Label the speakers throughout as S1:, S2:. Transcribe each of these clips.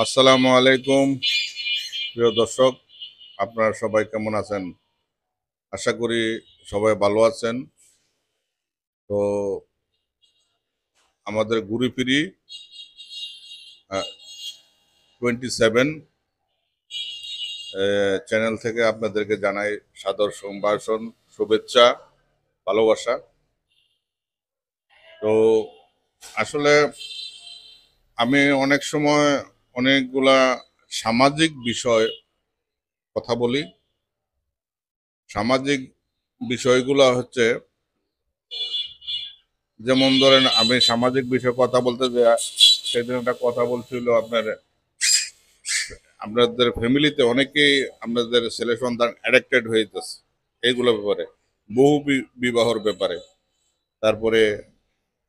S1: আসসালামু আলাইকুম প্রিয় দর্শক, আপনারা সবাই কেমন আছেন? আশা করি সবাই ভালো আছেন। তো আমাদের ঘুরি ফিরি 27 চ্যানেল থেকে আপনাদেরকে জানাই সাদর সম্ভাষণ, শুভেচ্ছা, ভালোবাসা। তো আসলে আমি অনেক সময় অনেকগুলা সামাজিক বিষয় কথা বলি। সামাজিক বিষয়গুলো হচ্ছে, যেমন ধরেন আমি সামাজিক বিষয়ে কথা বলতে যে সেদিন একটা কথা বলছিল আপনাদের ফ্যামিলিতে অনেকেই আপনাদের ছেলে সন্তান অ্যাডিক্টেড হয়ে যেতেছে এইগুলোর ব্যাপারে, বহু বিবাহর ব্যাপারে, তারপরে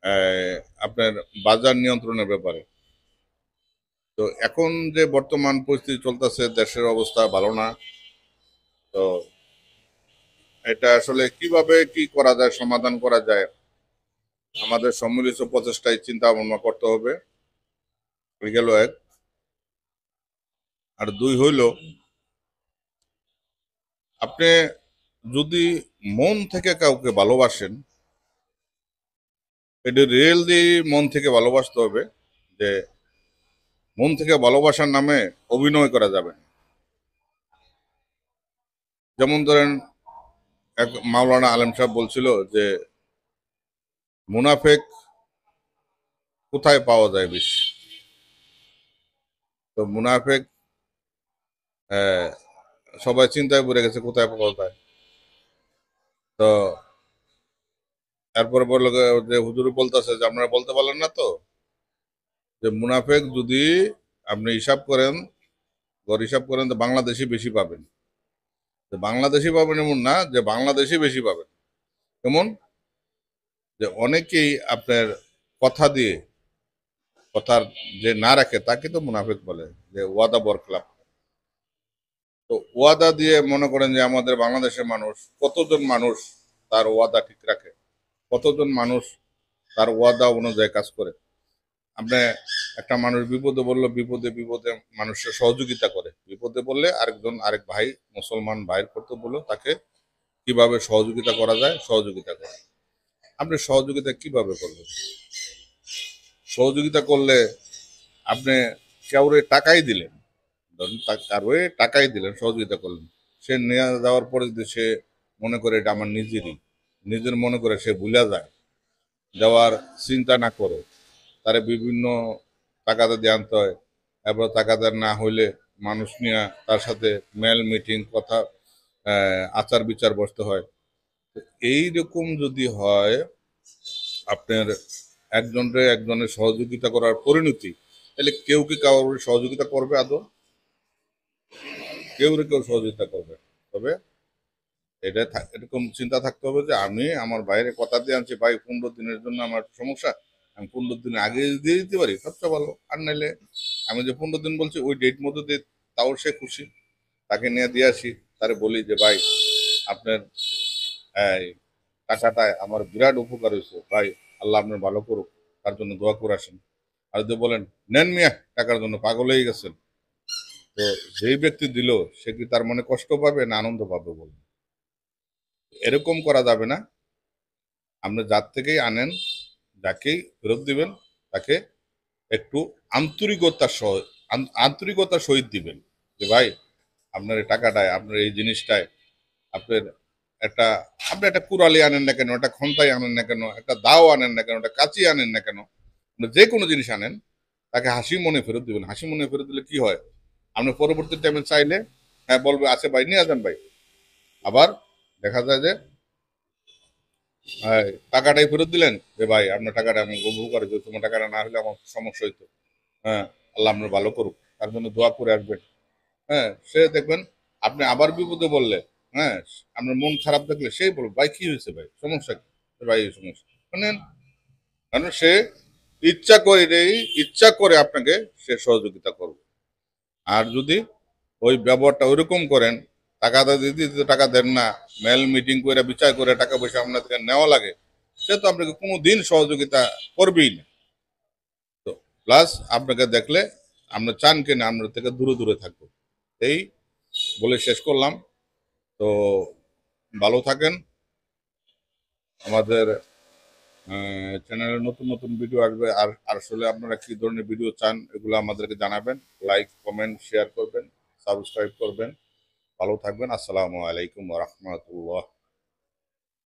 S1: আহ, আপনার বাজার নিয়ন্ত্রণের ব্যাপারে। তো এখন যে বর্তমান পরিস্থিতি চলতেছে, দেশের অবস্থা ভালো না। তো এটা আসলে কিভাবে কি করা যায়, সমাধান করা যায়, আমাদের সম্মিলিত প্রচেষ্টায় চিন্তা ভাবনা করতে হবে। হয়ে গেল এক। আর দুই হইল, আপনি যদি মন থেকে কাউকে ভালোবাসেন, এটা রিয়েলি মন থেকে ভালোবাসতে হবে। যে মন থেকে ভালোবাসার নামে অভিনয় করা যাবে না। যেমন ধরেন, এক মাওলানা আলেম সাহেব বলছিল যে মুনাফেক কোথায় পাওয়া যায় বেশি। তো মুনাফেক আহ, সবাই চিন্তায় পড়ে গেছে কোথায় পাওয়া যায়। তো এরপরে বললো যে হুজুর বলতেছে যে আপনারা বলতে পারলেন না তো, যে মুনাফেক যদি আপনি হিসাব করেন, গড় হিসাব করেন, তো বাংলাদেশি বেশি পাবেন। তো বাংলাদেশি পাবেন এমন না যে বাংলাদেশি বেশি পাবেন। কেমন? যে অনেকেই আপনার কথা দিয়ে, কথার যে না রাখে তাকে তো মুনাফিক বলে, যে ওয়াদা বরখলাপ। তো ওয়াদা দিয়ে মনে করেন যে আমাদের বাংলাদেশের মানুষ, কতজন মানুষ তার ওয়াদা ঠিক রাখে, কতজন মানুষ তার ওয়াদা অনুযায়ী কাজ করে। আপনি একটা মানুষ বিপদে বললো, বিপদে বিপদে মানুষের সহযোগিতা করে, বিপদে বললে আরেকজন আরেক ভাই, মুসলমান ভাইয়ের কর্তব্য হলো তাকে কিভাবে সহযোগিতা করা যায় সহযোগিতা করে। আপনি সহযোগিতা কিভাবে করবেন? সহযোগিতা করলে আপনি কাউরে টাকাই দিলেন, ধরুন কারোরে টাকাই দিলেন, সহযোগিতা করলেন। সে নিয়ে যাওয়ার পরে যদি সে মনে করে এটা আমার নিজেরই, নিজের মনে করে সে ভুলা যায়, যাওয়ার চিন্তা না করে, তারে বিভিন্ন টাকাতে দিয়ে আনতে হয়। এরপর টাকাদার না হইলে মানুষ নিয়ে তার সাথে মেল মিটিং কথা, আচার বিচার বসতে হয়। তো এইরকম যদি হয় আপনার একজনরে একজনের সহযোগিতা করার পরিণতি, তাহলে কেউ কি কারোর সহযোগিতা করবে আদৌ? কেউ সহযোগিতা করবে। তবে এরকম চিন্তা থাকতে হবে যে আমি আমার বাইরে কথা দিয়ে আনছি, ভাই 15 দিনের জন্য আমার একটু সমস্যা, আমি 15 দিন আগে দিয়ে দিতে পারি সবচেয়ে ভালো। আর নাইলে আমি যে 15 দিন বলছি ওই ডেট মতো দিয়ে, তাও সে খুশি, তাকে নিয়ে দিয়ে আসি। তারে বলি যে ভাই আপনার এই টাকাটায় আমার বিরাট উপকার হয়েছে, ভাই আল্লাহ আপনার ভালো করুক, তার জন্য দোয়া করে আসেন। আর যদি বলেন নেন মিয়া টাকার জন্য পাগল হয়ে গেছেন, তো যেই ব্যক্তি দিল সে কি তার মনে কষ্ট পাবে না আনন্দ পাবে বলুন? এরকম করা যাবে না। আপনি যার থেকেই আনেন, যাকেই ফেরত দিবেন, তাকে একটু আন্তরিকতার সহ, আন্তরিকতার সহিত দিবেন। যে ভাই আপনার এই টাকাটায়, আপনার এই জিনিসটায়, আপনার একটা, আপনি একটা কুড়ালি আনেন না কেন, একটা খন্তাই আনেন না কেন, একটা দাও আনেন না কেন, একটা কাঁচি আনেন না কেন, আপনি যে কোনো জিনিস আনেন, তাকে হাসি মনে ফেরত দিবেন। হাসি মনে ফেরত দিলে কি হয়, আপনি পরবর্তী টাইমে চাইলে হ্যাঁ বলবে আছে ভাই নিয়ে যান ভাই। আবার দেখা যায় যে টাকাটাই ফেরত দিলেন, যে ভাই আপনার টাকাটা আমি উপকার হইতো, তোমার টাকাটা না হলে আমার সমস্যা হইতো। হ্যাঁ, আল্লাহ আপনার ভালো করুক, তার জন্য দোয়া করে আসবেন। হ্যাঁ, সে দেখবেন আপনি আবার বিপদে বললে, হ্যাঁ, আপনার মন খারাপ থাকলে সেই বলবে ভাই কি হয়েছে, ভাই সমস্যা কি, ভাই এই সমস্যা শোনেন। কারণ সে ইচ্ছা করে, ইচ্ছা করে আপনাকে সে সহযোগিতা করবে। আর যদি ওই ব্যবহারটা ওইরকম করেন, টাকা দিতে দিতে টাকা দেন না, মেল মিটিং করে বিচার করে টাকা পয়সা আপনার থেকে নেওয়া লাগে, সে তো আপনাকে কোনো দিন সহযোগিতা করবেই না। তো প্লাস আপনাকে দেখলে আমরা চান কেন আমরা থেকে দূরে দূরে থাকবো। এই বলে শেষ করলাম। তো ভালো থাকেন। আমাদের চ্যানেলে নতুন নতুন ভিডিও আসবে। আর আসলে আপনারা কি ধরনের ভিডিও চান এগুলো আমাদেরকে জানাবেন। লাইক কমেন্ট শেয়ার করবেন, সাবস্ক্রাইব করবেন। ভালো থাকবেন। আসসালামু আলাইকুম ওয়া রাহমাতুল্লাহ।